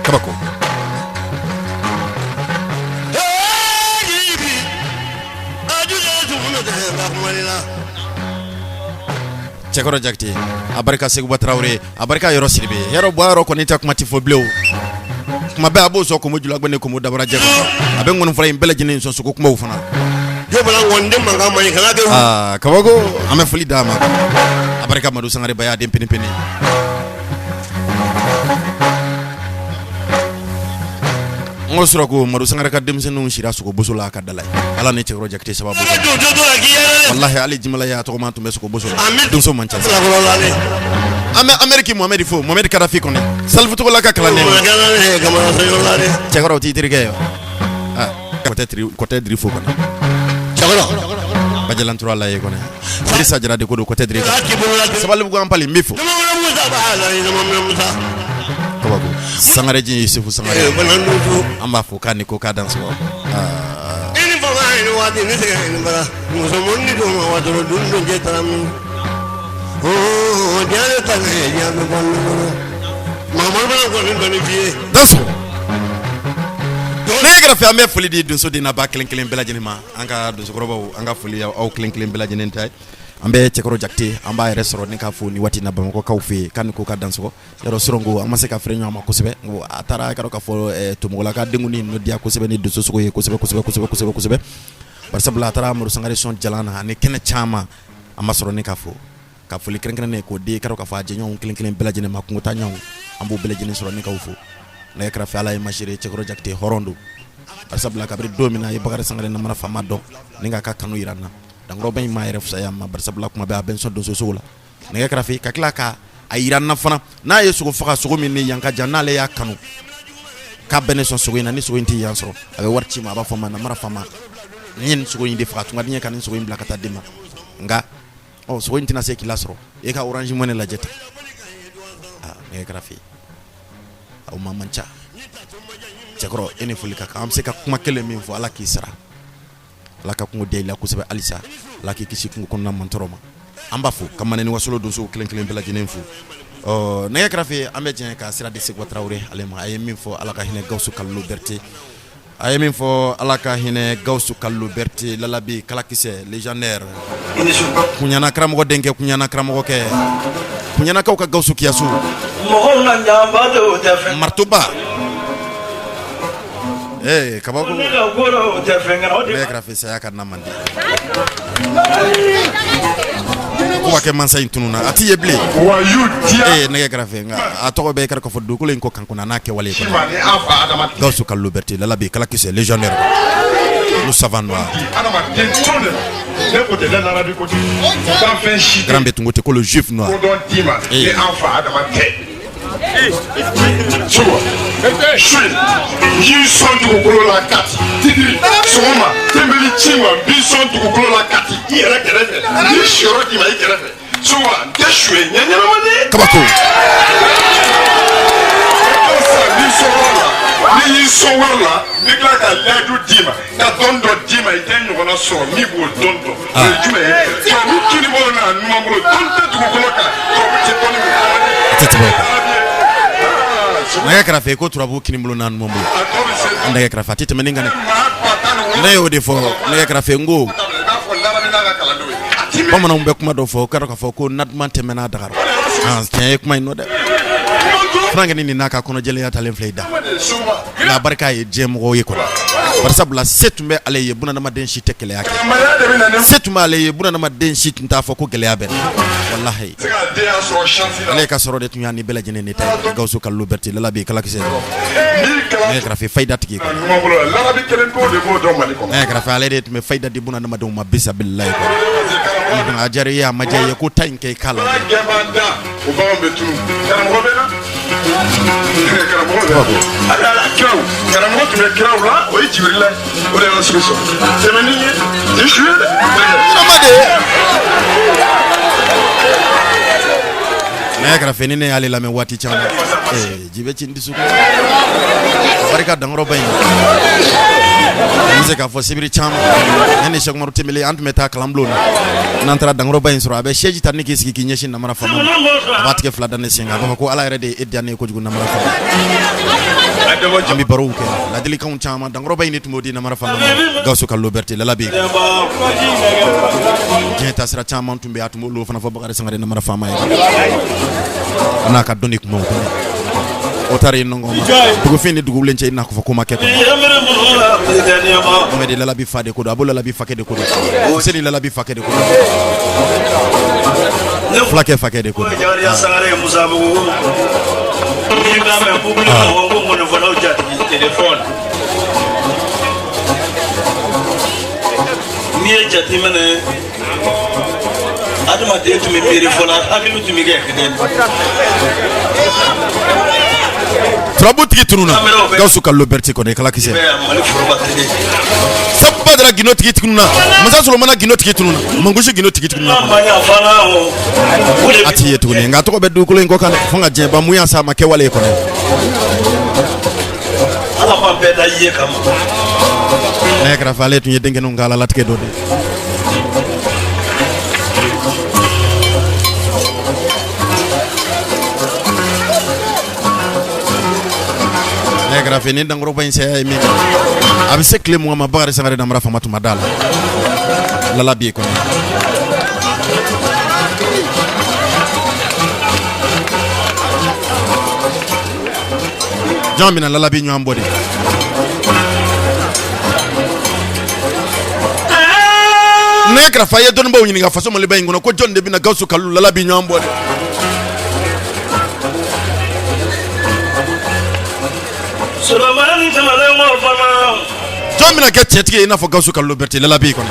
kabako chekoro jakti abarika seguba traure abarika yoro sirbe yoro boaro ko nita kuma tifo blew kuma be abo so ko mojula gbene ko mo dabara jego abe ngon fara imbele jinin so ko kuma ufana je bala wonde manga mani kala ke kawago ame fuli dama abarika madu sangare baya dem pini pini ngosro ko madu sangare ka dem senu shira su ko busula ka dalay ala ne chekoro jakti sababu do la ki yela wallahi ali jimala ya to ma to mesko busula Amin. dum so mancha la ko la le ameriki mohamed fo mohamed kadafi ko ne salfu to la ka kala ne mo gana ne kama so yo la le chekoro ti tirike côté drifo ko ne chakolo bajalan tura la ye ko ne trisa jara de ko do côté drifo la ki bo la ke sabal bu ampali mbifo mo musa ba la ni mo musa kabako sangare ji yusufu sangare bana ndu amba fo kan ko ka dans ko ini fa ga ni wa ni se ni bara mo so mo ni do ma wa do do je taram oh jare ta ne ya me ko ma mo bana ko ni biye daso ne gra fa me foli di dun so dina ba klen klen bela jinima anga dun so robo anga foli au klen klen bela jinin tay ambe chekoro jakti amba restaurant ni ka fo ni wati na ba ko kawfe kan ko ka danso ko yaro surongo amase ka frenyo ma kusebe ngo atara ka ka fo to mo la ka dengu ni no dia kusebe ni duso ko ye kusebe bar sabla atara mo sangare son jalana ni kene chama ama soro ni ka fo ka foli kɛrɛnkɛrɛnnen k'o di karo ka fɔ a jɛɲɔgɔnw kelen kelen bɛɛ lajɛlen ma kungo ta ɲɔgɔn an b'u bɛɛ lajɛlen sɔrɔ ne k'aw fo nɛgɛ kɛrɛfɛ ala ye masire cɛkɔrɔ jakite hɔrɔn don barisabula kabiri don min na a ye Bakari Sangare namara faama dɔn ni ka kanu yira n na dankɔrɔba in ma yɛrɛ fisaya ma barisabula kuma bɛɛ a bɛ n sɔn donsosow la nɛgɛ kɛrɛfɛ ka tila ka a yira n na fana n'a ye sogo faga sogo min ni yan ka jan n'ale y'a kanu k'a bɛ ne sɔn sogo in na ni sogo in tɛ yan sɔrɔ a bɛ wari ci ma a b'a fɔ ma namara faama n ye nin sogo in de faga tun ka di n ye ka nin sogo in bila ka taa di ma nka sogo in tɛna se k'i lasɔrɔ e ka orange money lajɛ ta nɛgɛ kɛrɛfɛ aw ma man ca cɛkɔrɔ e ni foli ka kan an bɛ se ka kuma kelen min fɔ ala k'i sara ala ka kungo diya i la kosɛbɛ halisa ala k'i kisi kungo kɔnɔna man tɔɔrɔ ma an b'a fɔ ka mane ni wasolo donso kelen kelen bɛɛ lajɛlen fo nɛgɛ kɛrɛfɛ an bɛ jɛn ka sira di Seguba Tarawele ale ma a ye min fɔ ala ka hinɛ Gawusu Kalilu Berete a ye min fɔ ala ka hinɛ Gawusu Kalilu Berete Lalabi kalakisɛ légendaire kuɲana karamɔgɔ denkɛ kuɲana karamɔgɔkɛ kuɲanakaw ka Gawusu Kiyasu martoba kabako nɛgɛ kɛrɛfɛ saya ka na man di ko ka kɛ mansa in tununa a ti ye bilen nɛgɛ kɛrɛfɛ nka a tɔgɔ bɛ kɛra k'a fɔ dugukolo in ko kan kunna n'a kɛwale kɔnɔ Gawusu Kalilu Berete Lalabi kalakisɛ légendaire nous savons noir grand betungote ko le juif noir Bison dugukolo la kati tidiri soma tembeli chingwa bison dugukolo la kati ira kɛrɛfɛ ni shoro di ma i kɛrɛfɛ soma deshwe nyanya mani kabako ni sowala ni kila ka ladu di ma ka dondo di ma i tɛ ɲɔgɔnna sɔrɔ min b'o dondo o ye jumɛn ye ni kini bolo n'a numan bolo don tɛ dugukolo kan nɛgɛ kɛrɛfɛ ko turabu kini bolo n'a numan bolo nɛgɛ kɛrɛfɛ a tɛ tɛmɛ ni kan dɛ ne y'o de fɔ nɛgɛ kɛrɛfɛ n ko bamananw bɛ kuma dɔ fɔ o kɛra k'a fɔ ko na duman tɛmɛna dagara tiɲɛ ye kuma in nɔ dɛ Frank ni n'a ka kɔnɔjɛlenya talen filɛ i da nka barika ye diɲɛ mɔgɔw ye kɔrɔ barisabula se tun bɛ ale ye bunadamaden si tɛ gɛlɛya kɛ se tun bɛ ale ye bunadamaden si tun t'a fɔ ko gɛlɛya bɛ walahi ale ka sɔrɔ de tun y'a ni bɛɛ lajɛlen de ta ye Gawusu Kalilu Berete Lalabi kalakisɛ nɛgɛ kɛrɛfɛ fayida tigi nɛgɛ kɛrɛfɛ ale de tun bɛ fayida di bunadamadenw ma bisabililayi kɔrɔ a diyara i ye a ma diya i ye ko ta in kɛ i k'a la karamɔgɔ tun bɛ kiraw la o ye Jibirila o de y'an sigi sɔrɔ tɛmɛni ye ni su ye dɛ nɛgɛ kɛrɛfɛ ni ne y'ale lamɛn waati caman ji bɛ ci n dusu barika dankɔrɔba in n bɛ se k'a fɔ sibiri caman ne ni Sɛkumaru Tembele an tun bɛ taa kalan bulon na n'an taara dankɔrɔba in sɔrɔ a bɛ siège ta ni k'i sigi k'i ɲɛsin namara fama a b'a tigɛ fila da ne sen kan a b'a fɔ ko ala yɛrɛ de ye e diya ne ye kojugu namara fama an bɛ barow kɛ ladilikanw caman dankɔrɔba in de tun b'o di namara fama ma Gawusu Kalilu Berete Lalabi diɲɛ taasira caman tun bɛ yen a tun b'olu fana fɔ Bakari Sangare namara fama ye a n'a ka dɔnni kumaw kɔnɔ o taara yen nɔngɔ ma dugufin ni duguwulen cɛ i n'a fɔ ko ma kɛ Mohamɛdi Lalabi fa de ko don Abu Lalabi fakɛ de ko don Useni Lalabi fakɛ de ko don fulakɛ fakɛ de ko don n'i ye jateminɛ adamaden tun bɛ miiri fɔlɔ hakili tun bɛ kɛ turabu tigi tununa Gawusu Kalilu Berete kɔni kalakisɛ Sabadara Gino tigi tununa Masa Solomana Gino tigi tununa Mangusi Gino tigi tununa a ti ye tuguni nka tɔgɔ bɛ dugukolo in kɔ kan fo ka diɲɛ ban mun y'a s'a ma kɛwale ye kɔnɔ ala ma bɛɛ da i ye kama nɛgɛ kɛrɛfɛ ale tun ye denkɛninw ka alalatigɛ dɔ de nɛgɛ kɛrɛfɛ ni dankɔrɔba in saya ye min a bɛ se tile mugan ma Bakari Sangare namara fama tun ma da la Lalabi kɔnɔ jɔn mina Lalabi ɲɔgɔn bɔ de ne kra fa ye don ba onyini ga faso mo le ba ngono ko John de bi na Gawsu Kalu lala bi nyambo de Solomani tamale mo fama John mina ke tete ina fo Gawsu Kalu berti lala bi kono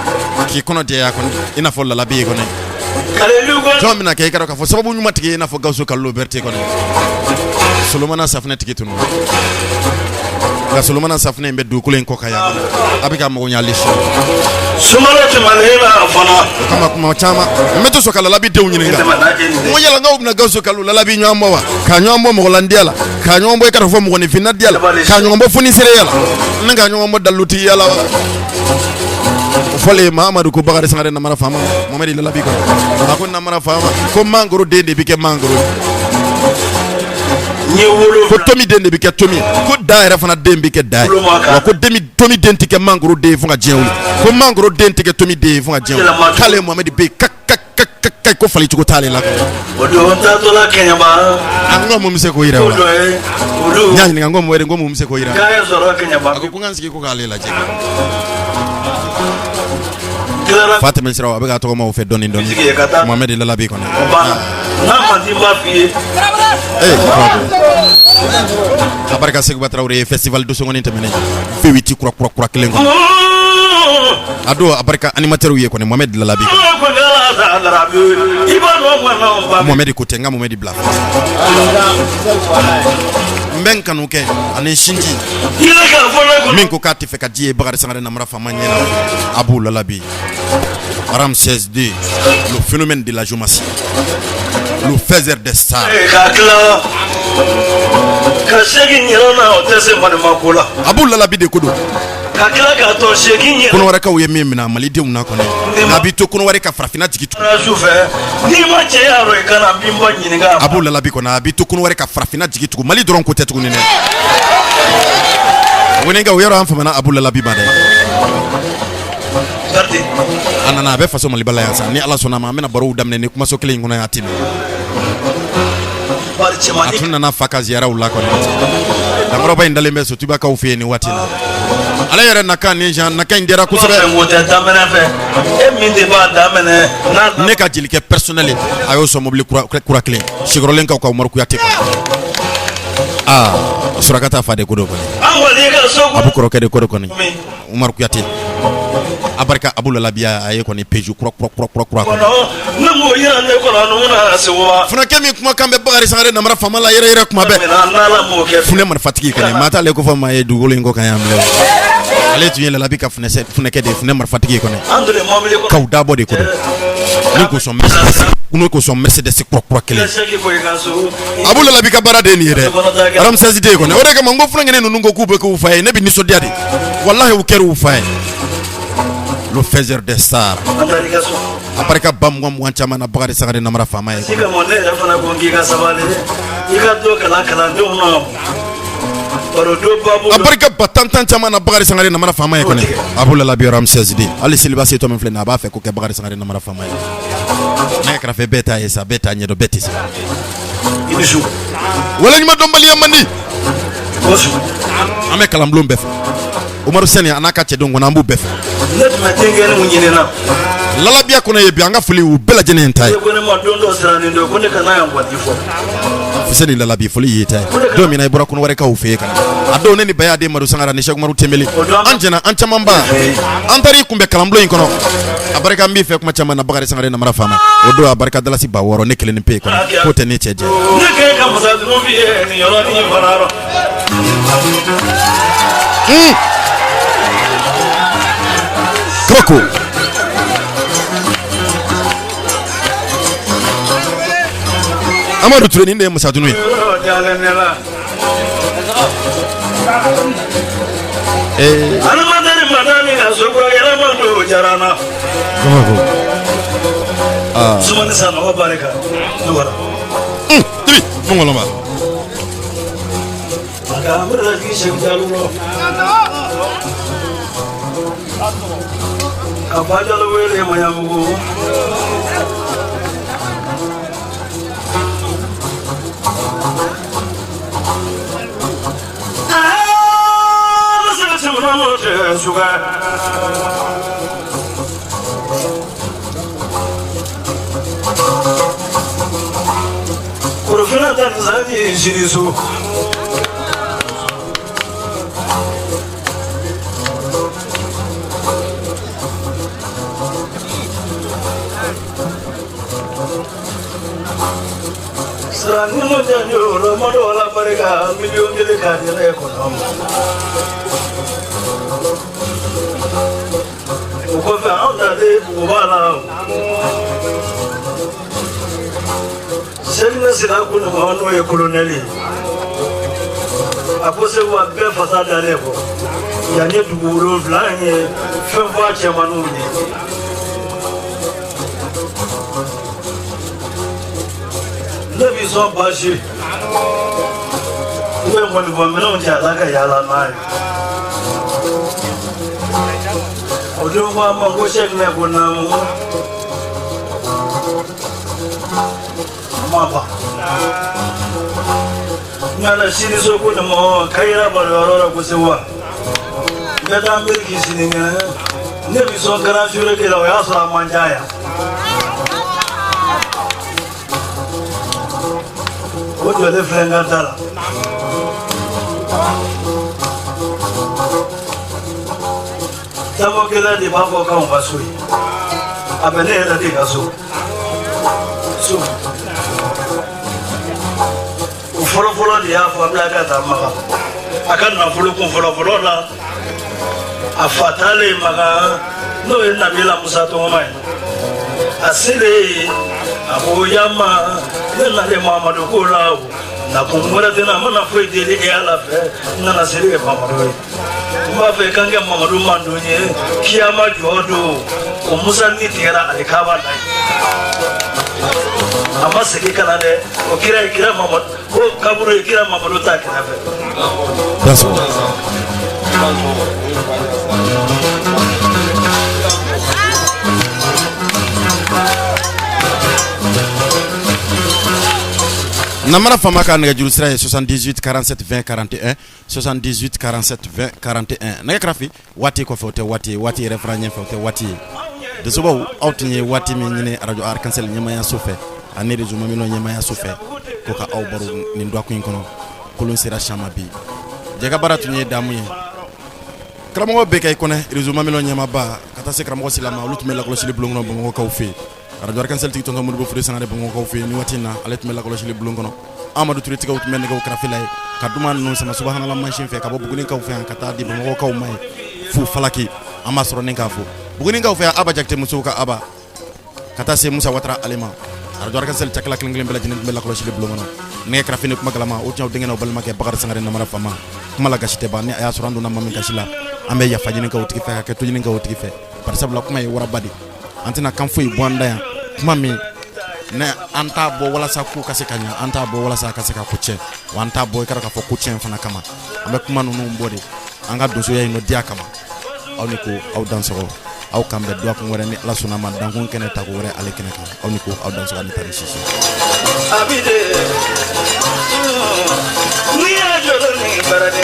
ki kono de ya kono ina fo lala bi kono John mina ke kara ka fo sababu nyuma tike ina fo Gawsu Kalu berti kono Solomana safne tike tunu ga Solomana safne be du kulen ko kaya abika mo nyalishi Sumalo tamale na fana kama kuma chama meto so kala labi de unyinga mo yala ngaw na Gawsu Kalu lala bi nyambo wa ka nyambo mo landiala ka nyambo e kara fo mo ni fina diala ka nyambo funi sire yala nga nyambo daluti yala fole Mamadou ko Bakary Sangare na mara fama Mohamed lala bi ko akon na mara fama ko mangoro de bi ke mangoro ko tomi den de bi ke tomi ko daira fana den bi ke dai wa ko demi tomi den ti ke mangoro de fu nga jeewli ko mangoro den ti ke tomi de fu nga jeewli kale Mohamed be kak ko fali ci ko tale la o do ta to la Kenya ba ngom mo mse ko ira wa nyaani nga ngom were ngom mo mse ko ira ga ya zoro Kenya ba ko nganski ko kale la jega Fatima Siraw abega to mo fe doni Mohamed lala bi ko na mati ma fi abarka Sekou Batraoré festival do songoni tamene fewiti kura kelengo ado abarka animateur wiye ko ne Mohamed lala bi ko Mohamed ko tenga Mohamed Blaf mben kanuke ani shinji min ko kati fe ka die Bakary Sangare na mara fama nyena Abou Lalabi Ramsès II le phénomène de la géomancie le faiseur des stars Abou Lalabi de kodo kono wara ka uye mimina mali de una kone na bito kono wara ka frafina jikitu Abou Lalabi kona bito kono wara ka frafina jikitu mali doron ko tetu ne wonenga uyaro am famana Abou Lalabi bade anana be faso mali bala yansa ni ala sona ma mena baro damne ni kuma so kele ngona yatin atuna na faka ziara ula kone dangoro ba indale meso tuba ka ufe ni watina ala yere naka ni jan naka indera kusebe ne ka jilike personnel ayo so mobile kura clean sigrolen ka ko umar ku yatte surakata fade ko do ko abu koro kede ko do ko ni umar ku yatte abarka Abou Lalabi aye ko ni peju kura nango yira ne ko no na sewa funa kemi kuma kambe Bakary Sangare na mara fama la yere kuma be fune man fatiki ko ni mata le ko fama e dugolo ngo kan yamle ale tu yela Lalabi ka fune kede fune mar fatiki ko ni ka dabo de ko do ni ko son Mercedes kura kele Abou Lalabi ka bara de ni yere Ramsès II ko ni ore ka mango funa ngene nungo kube ko ufaye ne bi ni so diade wallahi u keru ufaye le faiseur des stars après ka bam ngom wanchama na Bakary Sangare na mara fama e ko mo ne fana ko ngi ka sabale iga do kala do no baro do babu après ka batantan chama na Bakary Sangare na mara fama e ko ne Abou Lalabi Ramsès II ali silba se to men flena ba fe ko ke Bakary Sangare na mara fama e na ka fe beta e sa beta nyedo betis inishu wala ni ma dombali yamani ame kalam blom bef Umaru Seni anaka chedongo na mbu bef net matengene munyinena Lalabi akona yebi anga fuli u bela jene ntai ko ne ma dondo srani ndo ko ne kana ya ngwadifo fiseni Lalabi fuli yitai do mina ibura kuno ware ka ufe kana ado ne ni bayade maru sangara ne Sheikh Umaru Tembeli anjena anchamamba antari kumbe kalamblo inkono abaraka mbi fe kuma chama na Bakary Sangare na mara fama odo abaraka dalasi ba woro ne keleni pe kono ko te ne cheje ne ke ka musadu no bi ni yoro ni fararo Koko Amadou Touré ni ne musadu no ana madari madani asoko yara mando jarana sumani sana wa baraka duwara tibi mongoloma akamra ki shemdalulo abajalo wele mayamugo Tanzania Jirisu. Serangnya jadi orang modal mereka milion jadi kajian ekonomi. Bukan faham tadi bukan. Sehingga siapa pun mahu koloniali. Aku sebuah berfasad dari aku. Yang itu guru belanja faham macam mana. Nabi so bashi. Uwe mwani mwamino njadaka yala mari. Odumwa mangu shekne kunamu. Mapa. Nyala shiri so kunamu kaira barorora kusewa. Gada mirki sininga. Nabi so karashure kila wayasra manjaya. What do you think of that? Tamo kila di babo kau basui. Abene ada di kasu. So. Ufolo dia apa belaga tamaka. Akan nak folo la. Afatale maka no ina bila musato ngomai. Asile abu yama. Nana le Muhammadu Kula na kumura tena mana foi dele e ala fe nana sere Muhammadu ma fe kange Muhammadu mandonye kiyama jodo o musa ni tera alikaba nai ama seke kana de o kira Muhammad o kaburu kira Muhammadu ta kira fe that's all Namara Famaka nega sira 78 47 20 41 78 47 20 41 nega krafi wati ko fote wati refrain fote wati de sobo outni wati mi nyine radio arkansel nyama ya sofe anere zuma mino nyama ya sofe ko ka aw baru ni ndo ko kono kolon sira chama bi jega baratu ni damuye kramo be kay kone rezuma mino nyama ba kata se kramo silama lutume la ko sile blongo bongo ka ufe radio arkansel tiki tonga mudu fure sanade bongo ko fe ni watina alet mela ko sile blongo no Amadou Touré tika wut men ko krafilay kaduma non sama subhanallah machine fe ka bo buguni ka fe kata di bongo ka umay fu falaki amasro nenka fu buguni ka fe aba jakte musuka aba kata se Musa Watra alima radio arkansel takla klinglim bela jinin mela ko sile blongo no ne krafini kuma galama o tiaw dengena bal make bakar sangare namara fama kuma la gashite ba ne aya surandu na mamin kashila ambe ya fajini ka wutiki fe ka tujini ka wutiki fe par sabla kuma e wara badi antina kam fu ibwanda ya kuma mi ne anta bo wala sa ku kasekanya anta bo wala sa kaseka kuche wanta bo ikara ka fo kuche fana kama ambe kuma nunu mbodi anga doso ya ino dia kama aw niko aw dansoro aw kambe do ko ngore ni la suna man dangun kene ta ko wore ale kene kan aw niko aw dansoro ni tari sisi abide ni ajodo ni barade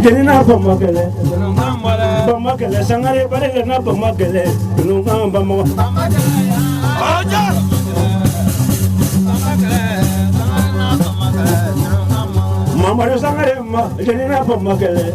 Jenina Bamakele, Sangare, Barena Bamakele, Nunga Bamo. Mamadu Sangare ma jenina pa makele